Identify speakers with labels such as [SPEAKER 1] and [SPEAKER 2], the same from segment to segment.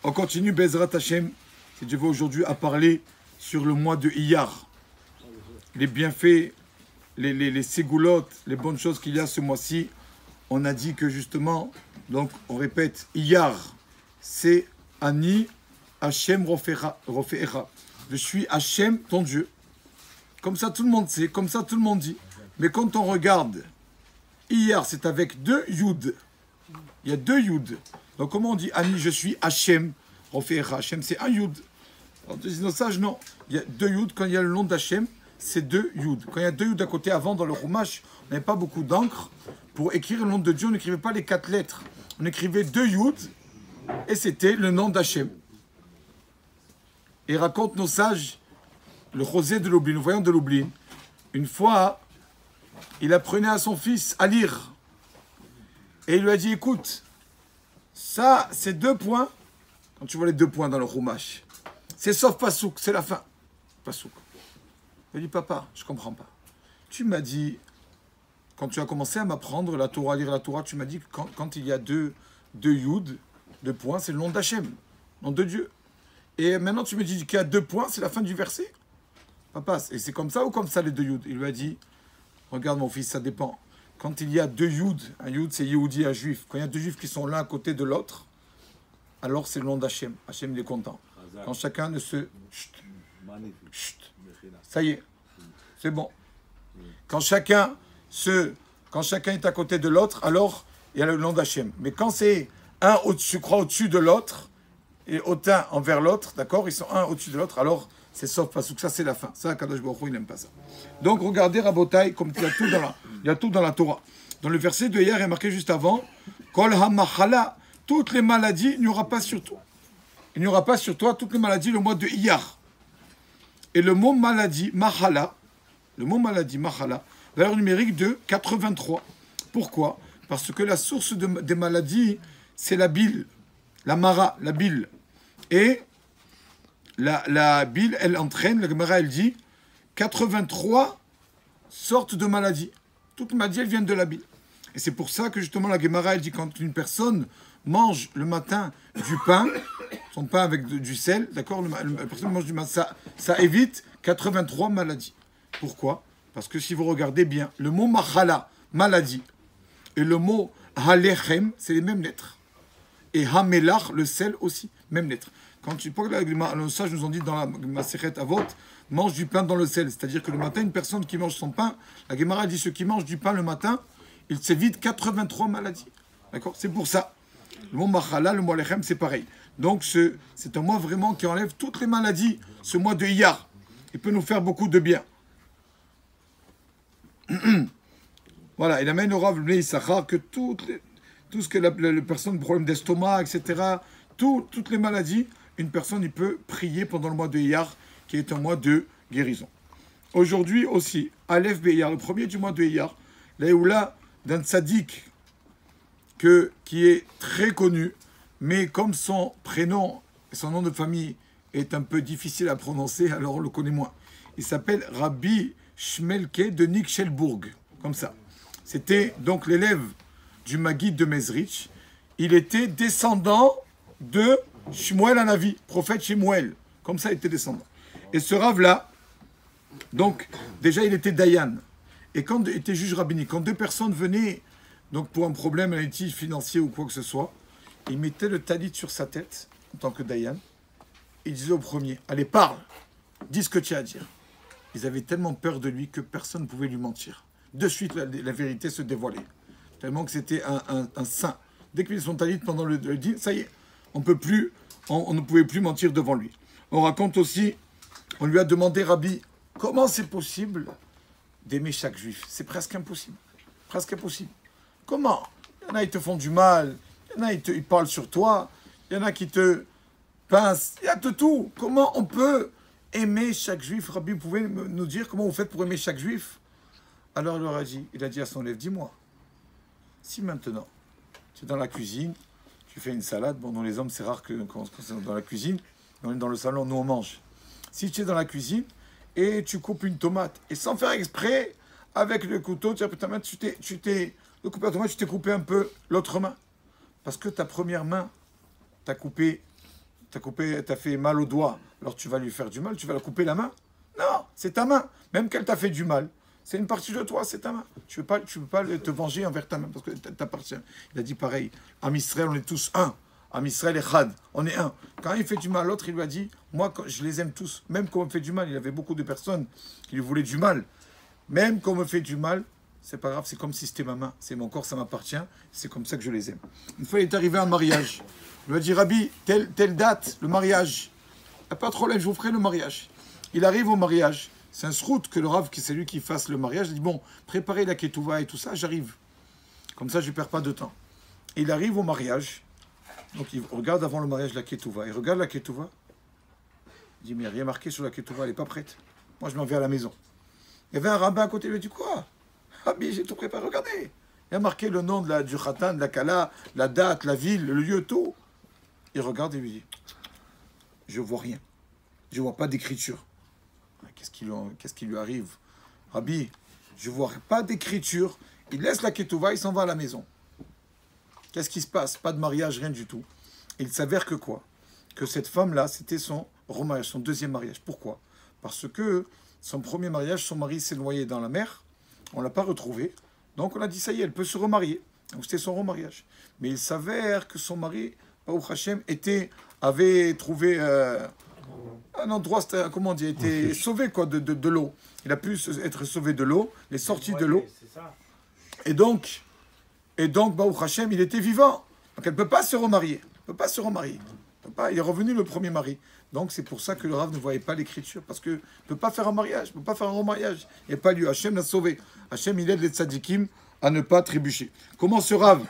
[SPEAKER 1] On continue, Bezrat Hashem. Si Dieu veut aujourd'hui à parler sur le mois de Iyar. Les bienfaits, les ségoulottes, les bonnes choses qu'il y a ce mois-ci. On a dit que justement, donc on répète, Iyar, c'est Ani Hashem Rofecha. Je suis Hashem, ton Dieu. Comme ça tout le monde sait, comme ça tout le monde dit. Mais quand on regarde, Iyar, c'est avec deux Yud. Il y a deux Yud. Donc comment on dit Ani, je suis Hashem Rofecha. Hashem, c'est un Yud. Alors, dans sage, non. Il y a deux Yud. Quand il y a le nom d'Hachem, c'est deux Yud. Quand il y a deux Yud à côté, avant, dans le Chumash, on n'avait pas beaucoup d'encre. Pour écrire le nom de Dieu, on n'écrivait pas les 4 lettres. On écrivait deux Yud, et c'était le nom d'Hachem. Et raconte nos sages, le José de Lublin, le voyant de Lublin. Une fois, il apprenait à son fils à lire. Et il lui a dit, écoute, ça, c'est 2 points. Quand tu vois les 2 points dans le Chumash, c'est sauf Pasouk, c'est la fin. Pasouk. Il a dit, papa, je ne comprends pas. Tu m'as dit, quand tu as commencé à m'apprendre la Torah, à lire la Torah, tu m'as dit que quand il y a deux Yud, 2 points, c'est le nom d'Hachem, le nom de Dieu. Et maintenant, tu me dis qu'il y a 2 points, c'est la fin du verset. Papa, et c'est comme ça ou comme ça les 2 Yud? Il lui a dit, regarde mon fils, ça dépend. Quand il y a 2 Yud, un Yud c'est Yehudi, un juif. Quand il y a 2 juifs qui sont l'un à côté de l'autre, alors c'est le nom d'Hachem. Hachem, il est content. Quand chacun ne se... Chut, ça y est, c'est bon. Quand chacun est à côté de l'autre, alors il y a le nom d'Hachem. Mais quand c'est un au-dessus, croit au-dessus de l'autre, et hautain envers l'autre, d'accord, ils sont un au-dessus de l'autre, alors c'est sauf Pasouk, ça c'est la fin. Ça, Kadosh Baruch Hu, il n'aime pas ça. Donc regardez Rabotai, comme il y a tout dans la Torah. Dans le verset de hier, il est marqué juste avant, Kol ha-machala, toutes les maladies, il n'y aura pas sur toi. Il n'y aura pas sur toi toutes les maladies le mois de Iyar. Et le mot maladie, machala, valeur numérique de 83. Pourquoi? Parce que la source des maladies, c'est la bile, la mara, la bile. Et la bile, elle entraîne, la Gemara, elle dit, 83 sortes de maladies. Toutes les maladies, elles viennent de la bile. Et c'est pour ça que justement la Gemara, elle dit, quand une personne mange le matin du pain, son pain avec du sel, d'accord, la personne mange du matin, ça évite 83 maladies. Pourquoi? Parce que si vous regardez bien, le mot machala, maladie, et le mot halechem, c'est les mêmes lettres. Et hamelach, le sel aussi, même lettre. Quand tu vois que nos sages nous ont dit dans la Masechet Avot, mange du pain dans le sel. C'est-à-dire que le matin, une personne qui mange son pain, la Gemara dit ceux qui mangent du pain le matin, il s'évite 83 maladies. D'accord? C'est pour ça. Le mot machala, le mot halechem, c'est pareil. Donc c'est un mois vraiment qui enlève toutes les maladies, ce mois de Iyar. Il peut nous faire beaucoup de bien. Voilà, il amène au Rav Bnei Issachar que tout ce que la personne, problème d'estomac, etc., toutes les maladies, une personne, il peut prier pendant le mois de Iyar, qui est un mois de guérison. Aujourd'hui aussi, Aleph Be'Iyar, le premier du mois de Iyar, là d'un tzaddik qui est très connu, mais comme son prénom et son nom de famille est un peu difficile à prononcer, alors on le connaît moins. Il s'appelle Rabbi Shmelke de Nikshelbourg, comme ça. C'était donc l'élève du Maguide de Mezrich. Il était descendant de Shmuel Hanavi, prophète Shmuel. Comme ça, il était descendant. Et ce Rav-là, donc, déjà, il était Dayan. Et quand il était juge rabbinique, quand 2 personnes venaient donc pour un problème, un litige financier ou quoi que ce soit, il mettait le talit sur sa tête, en tant que Dayan. Il disait au premier, allez, parle, dis ce que tu as à dire. Ils avaient tellement peur de lui que personne ne pouvait lui mentir. De suite, la vérité se dévoilait. Tellement que c'était un saint. Dès qu'il met son talit pendant le din, ça y est, on ne pouvait plus mentir devant lui. On raconte aussi, on lui a demandé, Rabbi, comment c'est possible d'aimer chaque juif? C'est presque impossible. Presque impossible. Comment? Il y en a, ils te font du mal. Il y en a, ils parlent sur toi. Il y en a qui te pincent. Il y a de tout. Comment on peut aimer chaque juif? Rabbi, vous pouvez nous dire comment vous faites pour aimer chaque juif? Alors il a dit à son élève, dis-moi, si maintenant tu es dans la cuisine, tu fais une salade, bon, dans les hommes c'est rare quand c'est dans la cuisine, dans le salon, nous on mange. Si tu es dans la cuisine et tu coupes une tomate, et sans faire exprès, avec le couteau, tu t'es coupé la tomate, tu t'es coupé un peu l'autre main. Parce que ta première main, t'as coupé t'as fait mal au doigt, alors tu vas lui faire du mal, tu vas la couper la main? Non, c'est ta main. Même qu'elle t'a fait du mal, c'est une partie de toi, c'est ta main. Tu ne peux pas te venger envers ta main parce que t'appartient. Il a dit pareil, Am Israël, on est tous un. Am Israël et Chad, on est un. Quand il fait du mal à l'autre, il lui a dit, moi, je les aime tous. Même quand on me fait du mal, il y avait beaucoup de personnes qui lui voulaient du mal. Même quand on me fait du mal, c'est pas grave, c'est comme si c'était ma main. C'est mon corps, ça m'appartient. C'est comme ça que je les aime. Une fois, il est arrivé à un mariage. Il lui a dit, Rabbi, telle date, le mariage. Il n'y a pas de problème, je vous ferai le mariage. Il arrive au mariage. C'est un srout que le Rav, c'est lui qui fasse le mariage. Il dit, bon, préparez la ketouva et tout ça, j'arrive. Comme ça, je ne perds pas de temps. Et il arrive au mariage. Donc, il regarde avant le mariage la ketouva. Il regarde la ketouva. Il dit, mais il n'y a rien marqué sur la ketouva, elle n'est pas prête. Moi, je m'en vais à la maison. Il y avait un rabbin à côté, il lui a dit, quoi? Ah, mais j'ai tout préparé, regardez. Il a marqué le nom du khatan, de la kala, la date, la ville, le lieu, tout. Il regarde et lui dit, je ne vois rien. Je ne vois pas d'écriture. Qu'est-ce qui lui arrive? Rabbi, je ne vois pas d'écriture. Il laisse la ketouva, il s'en va à la maison. Qu'est-ce qui se passe? Pas de mariage, rien du tout. Il s'avère que quoi? Que cette femme-là, c'était son remariage, son deuxième mariage. Pourquoi? Parce que son premier mariage, son mari s'est noyé dans la mer. On ne l'a pas retrouvé. Donc on a dit, ça y est, elle peut se remarier. Donc c'était son remariage. Mais il s'avère que son mari, Baruch Hashem, avait trouvé un endroit, comment on dit, était sauvé quoi, de l'eau. Il a pu être sauvé de l'eau, il est sorti de l'eau. Et donc, Baruch Hashem, il était vivant. Donc elle ne peut pas se remarier. Elle ne peut pas se remarier. Il est revenu le premier mari. Donc c'est pour ça que le Rav ne voyait pas l'écriture. Parce qu'il ne peut pas faire un mariage. Il ne peut pas faire un remariage. Il n'y a pas lieu. Hachem l'a sauvé. Hachem, il aide les tzadikim à ne pas trébucher. Comment ce Rav?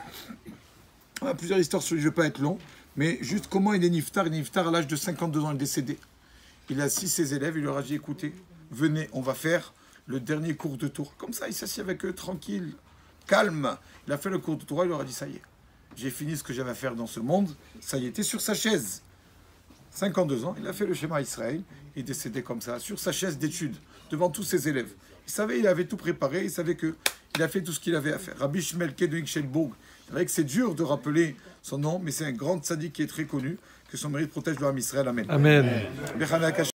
[SPEAKER 1] On a plusieurs histoires sur lui, je ne vais pas être long. Mais juste comment il est niftar. Il est niftar à l'âge de 52 ans, il est décédé. Il a assis ses élèves, il leur a dit, écoutez, venez, on va faire le dernier cours de Tour. Comme ça, il s'assied avec eux, tranquille, calme. Il a fait le cours de Tour, il leur a dit, ça y est, j'ai fini ce que j'avais à faire dans ce monde. Ça y est, il était sur sa chaise. 52 ans, il a fait le schéma Israël, il est décédé comme ça, sur sa chaise d'études, devant tous ses élèves. Il savait, il avait tout préparé, il savait qu'il a fait tout ce qu'il avait à faire. Rabbi Shmuel Kedouik Shelbourg, c'est vrai que c'est dur de rappeler son nom, mais c'est un grand tzaddik qui est très connu, que son mérite protège le Ham Israël. Amen.
[SPEAKER 2] Amen.